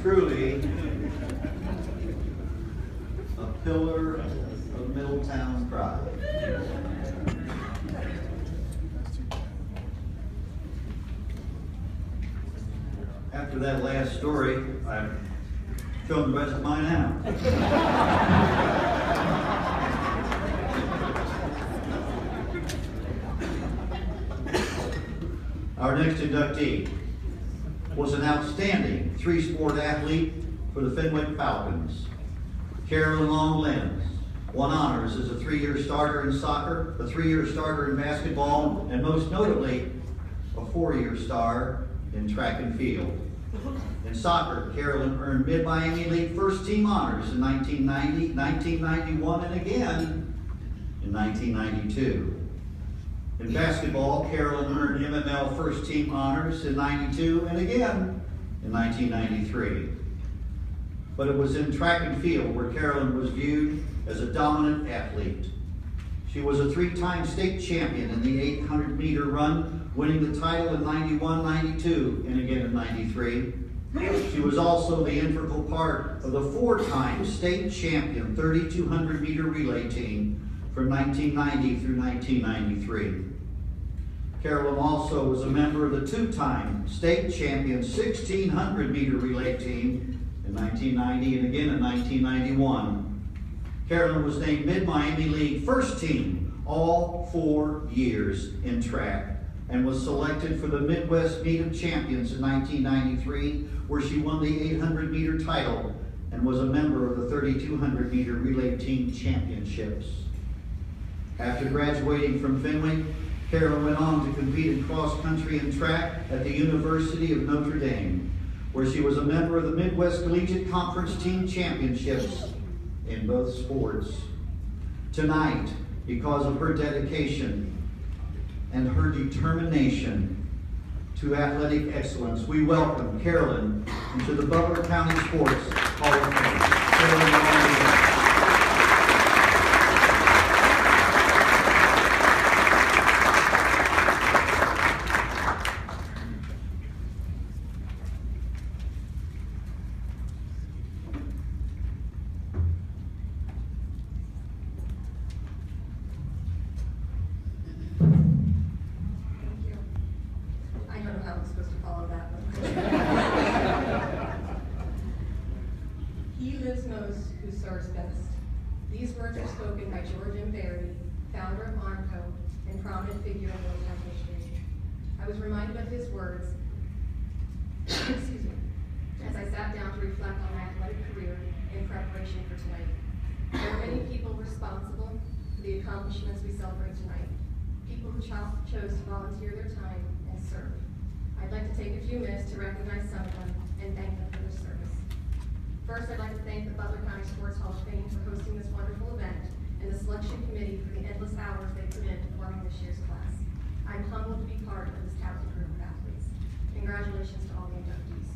Truly a pillar of Middletown pride. After that last story, I've shown the rest of mine out. Our next inductee was an outstanding three-sport athlete for the Fenwick Falcons. Carolyn Long Lenz won honors as a three-year starter in soccer, a three-year starter in basketball, and most notably, a four-year star in track and field. In soccer, Carolyn earned Mid-Miami League first-team honors in 1990, 1991, and again in 1992. In basketball, Carolyn earned MML first-team honors in 92 and again in 1993. But it was in track and field where Carolyn was viewed as a dominant athlete. She was a three-time state champion in the 800-meter run, winning the title in 91, 92, and again in 93. She was also the integral part of the four-time state champion 3,200-meter relay team from 1990 through 1993. Carolyn also was a member of the two-time state champion 1,600-meter relay team in 1990 and again in 1991. Carolyn was named Mid-Miami League first team all 4 years in track and was selected for the Midwest Meet of Champions in 1993, where she won the 800-meter title and was a member of the 3,200-meter relay team championships. After graduating from Fenwick, Carolyn went on to compete in cross-country and track at the University of Notre Dame, where she was a member of the Midwest Collegiate Conference Team Championships in both sports. Tonight, because of her dedication and her determination to athletic excellence, we welcome Carolyn into the Butler County Sports Hall of Fame. Carolyn, These words are spoken by George M. Barry, founder of Armco and prominent figure in Middletown history. I was reminded of his words excuse me, as I sat down to reflect on my athletic career in preparation for tonight. There are many people responsible for the accomplishments we celebrate tonight, people who chose to volunteer their time and serve. I'd like to take a few minutes to recognize some of them and thank them for their service. First, I'd like to thank the Butler County Sports Hall of Fame for hosting this wonderful event and the selection committee for the endless hours they put into forming this year's class. I'm humbled to be part of this talented group of athletes. Congratulations to all the inductees.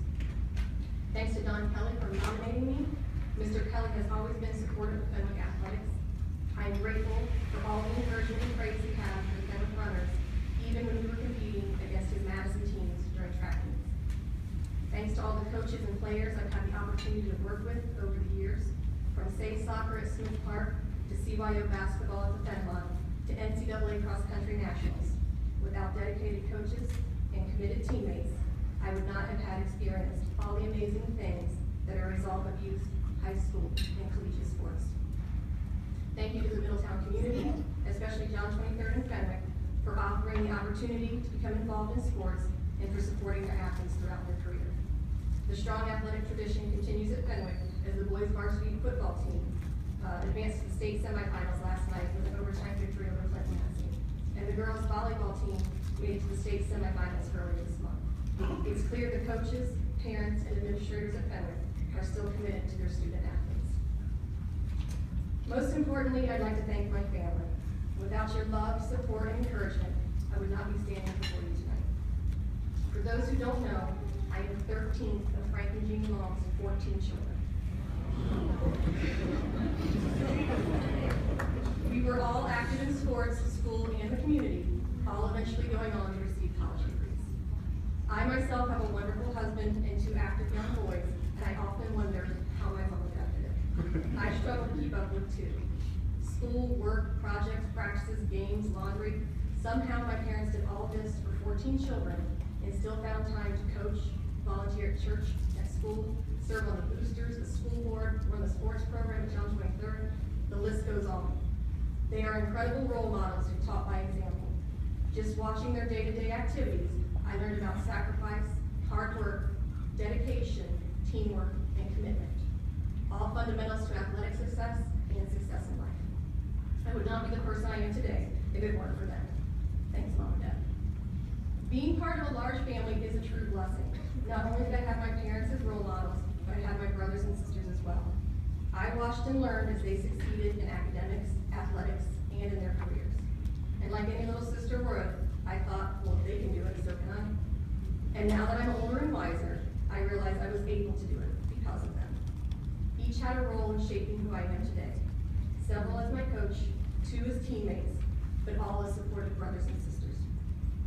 Thanks to Don Kelly for nominating me. Mr. Kelly has always been supportive of Fenwick athletics. I am grateful for all the encouragement and praise he had for the Fenwick runners, even when we were competing against his Madison teams during track meets. Thanks to all the coaches and players I've had the opportunity to work with over the years, from SAY soccer at Smith Park, to CYO basketball at the Fenlon, to NCAA cross-country nationals. Without dedicated coaches and committed teammates, I would not have had experienced all the amazing things that are a result of youth, high school, and collegiate sports. Thank you to the Middletown community, especially John 23rd and Fenwick, for offering the opportunity to become involved in sports and for supporting their athletes throughout their career. The strong athletic tradition continues at Fenwick as the boys varsity football team advanced to the state semifinals last night with an overtime victory over Clinton Massey. And the girls volleyball team made it to the state semifinals earlier this month. It's clear the coaches, parents, and administrators at Fenwick are still committed to their student athletes. Most importantly, I'd like to thank my family. Without your love, support, and encouragement, I would not be standing before you tonight. For those who don't know, I am the 13th of Frank and Jean Long's 14 children. We were all active in sports, school, and the community, all eventually going on to receive college degrees. I myself have a wonderful husband and two active young boys, and I struggle to keep up with too. School, work, projects, practices, games, laundry. Somehow my parents did all this for 14 children and still found time to coach, volunteer at church, at school, serve on the boosters, the school board, run the sports program at John 23rd. The list goes on. They are incredible role models who taught by example. Just watching their day-to-day activities, I learned about sacrifice, hard work, dedication, teamwork, and commitment. All fundamentals to athletic success and success in life. I would not be the person I am today if it weren't for them. Thanks, Mom and Dad. Being part of a large family is a true blessing. Not only did I have my parents as role models, but I had my brothers and sisters as well. I watched and learned as they succeeded in academics, athletics, and in their careers. And like any little sister would, I thought, well, if they can do it, so can I. And now that I'm older and wiser, I realize I was able to do it because of them. Each had a role in shaping who I am today. Several as my coach, 2 as teammates, but all as supportive brothers and sisters.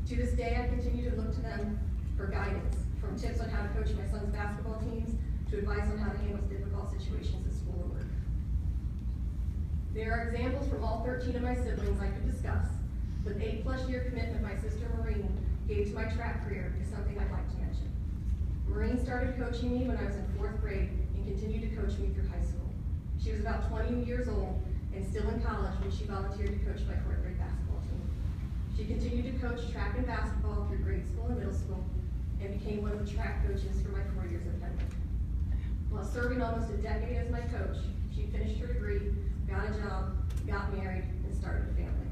To this day, I continue to look to them for guidance, from tips on how to coach my son's basketball teams, to advice on how to handle difficult situations at school or work. There are examples from all 13 of my siblings I could discuss, but the 8+ year commitment my sister Maureen gave to my track career is something I'd like to mention. Maureen started coaching me when I was in 4th grade and continued to coach me through high school. She was about 20 years old and still in college when she volunteered to coach my 4th grade basketball team. She continued to coach track and basketball through grade school and middle school and became one of the track coaches for my 4 years at Fenwick. While serving almost a decade as my coach, she finished her degree, got a job, got married, and started a family.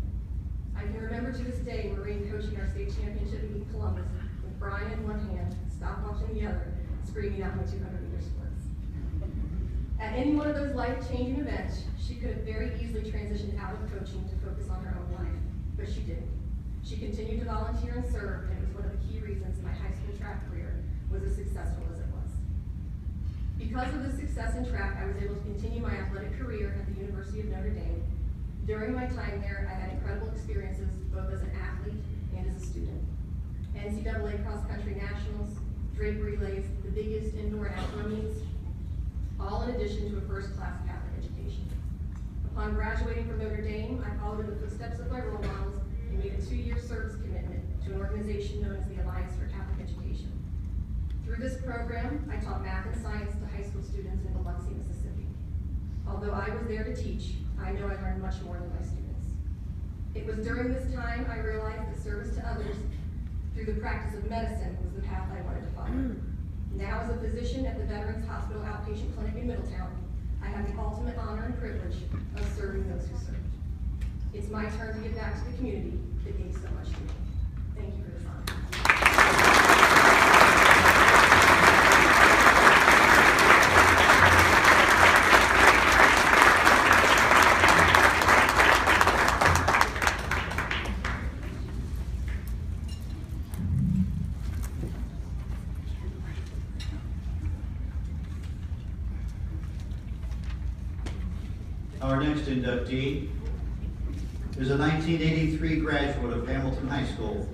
I can remember to this day Maureen coaching our state championship meet in Columbus with Brian in one hand, stopwatch in the other, screaming out my 200-meter splits. At any one of those life-changing events, she could have very easily transitioned out of coaching to focus on her own life, but she didn't. She continued to volunteer and serve, and it was one of the key reasons my high school track career was as successful as it was. Because of the success in track, I was able to continue my athletic career at the University of Notre Dame. During my time there, I had incredible experiences both as an athlete and as a student. NCAA cross-country nationals, Drake relays, the biggest indoor and outdoor meets, all in addition to a first-class Catholic education. Upon graduating from Notre Dame, I followed in the footsteps of my role models and made a 2-year service commitment to an organization known as the Alliance for Catholic Education. Through this program, I taught math and science to high school students in Biloxi, Mississippi. Although I was there to teach, I know I learned much more than my students. It was during this time I realized that service to others through the practice of medicine was the path I wanted to follow. Now as a physician at the Veterans Hospital Outpatient Clinic in Middletown, I have the ultimate honor and privilege of serving those who served. It's my turn to give back to the community that gave so much to me. Thank you for this honor. Our next inductee is a 1983 graduate of Hamilton High School,